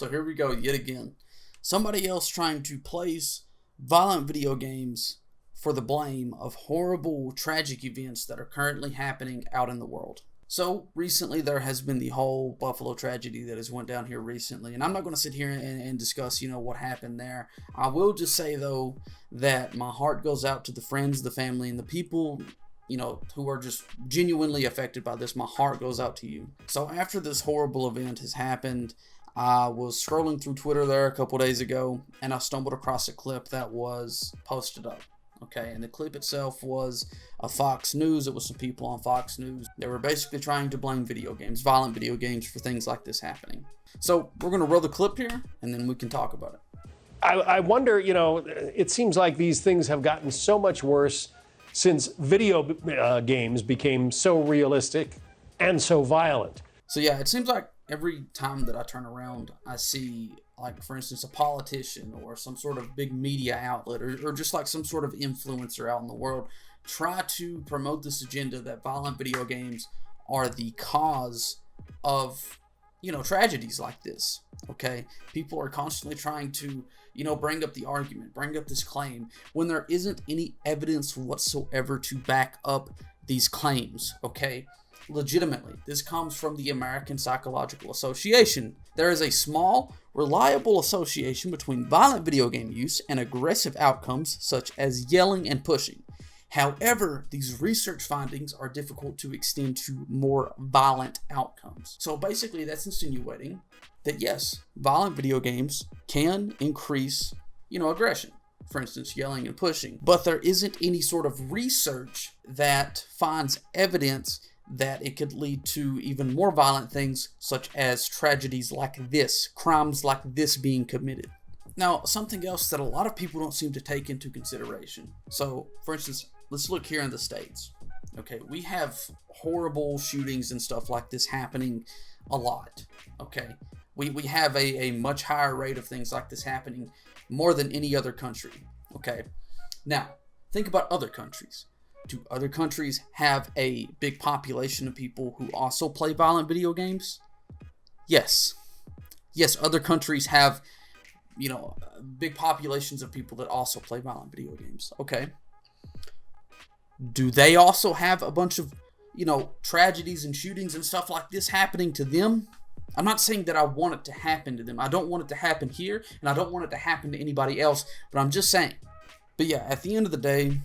So here we go yet again. Somebody else trying to place violent video games for the blame of horrible, tragic events that are currently happening out in the world. So recently there has been the whole Buffalo tragedy that has went down here recently, and I'm not going to sit here and discuss, what happened there. I will just say though that my heart goes out to the friends, the family, and the people, who are just genuinely affected by this. My heart goes out to you. So after this horrible event has happened, I was scrolling through Twitter there a couple days ago, and I stumbled across a clip that was posted up. Okay, and the clip itself was a Fox News. It was some people on Fox News. They were basically trying to blame video games, violent video games, for things like this happening. So we're going to roll the clip here, and then we can talk about it. I wonder, it seems like these things have gotten so much worse since video games became so realistic and so violent. So yeah, it seems like every time that I turn around, I see, like, for instance, a politician or some sort of big media outlet or just like some sort of influencer out in the world try to promote this agenda that violent video games are the cause of, tragedies like this. Okay, people are constantly trying to, bring up the argument, bring up this claim when there isn't any evidence whatsoever to back up these claims. Okay, legitimately, this comes from the American Psychological Association. There is a small, reliable association between violent video game use and aggressive outcomes such as yelling and pushing. However, these research findings are difficult to extend to more violent outcomes. So basically, that's insinuating that yes, violent video games can increase, aggression. For instance, yelling and pushing. But there isn't any sort of research that finds evidence that it could lead to even more violent things, such as tragedies like this, crimes like this being committed. Now, something else that a lot of people don't seem to take into consideration. So, for instance, let's look here in the States. Okay, we have horrible shootings and stuff like this happening a lot. Okay, we have a much higher rate of things like this happening more than any other country. Okay, now, think about other countries. Do other countries have a big population of people who also play violent video games? Yes. Yes, other countries have, big populations of people that also play violent video games. Okay. Do they also have a bunch of, tragedies and shootings and stuff like this happening to them? I'm not saying that I want it to happen to them. I don't want it to happen here, and I don't want it to happen to anybody else, but I'm just saying. But yeah, at the end of the day,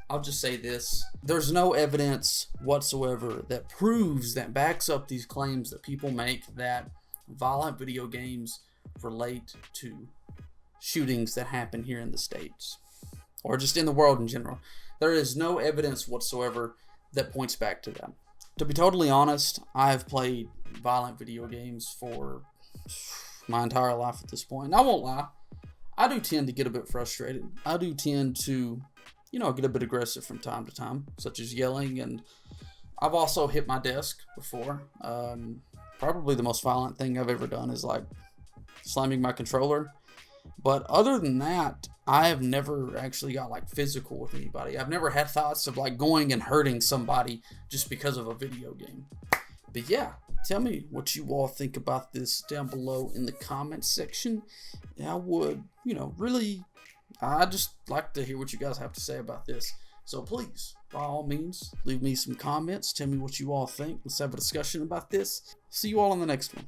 I'll just say this. There's no evidence whatsoever that proves, that backs up these claims that people make that violent video games relate to shootings that happen here in the States or just in the world in general. There is no evidence whatsoever that points back to that. To be totally honest, I have played violent video games for my entire life at this point. And I won't lie, I do tend to get a bit frustrated. I do tend to get a bit aggressive from time to time, such as yelling, and I've also hit my desk before. Probably the most violent thing I've ever done is like slamming my controller. But other than that, I have never actually got like physical with anybody. I've never had thoughts of like going and hurting somebody just because of a video game. But yeah, tell me what you all think about this down below in the comments section. I would, I just like to hear what you guys have to say about this. So please, by all means, leave me some comments. Tell me what you all think. Let's have a discussion about this. See you all on the next one.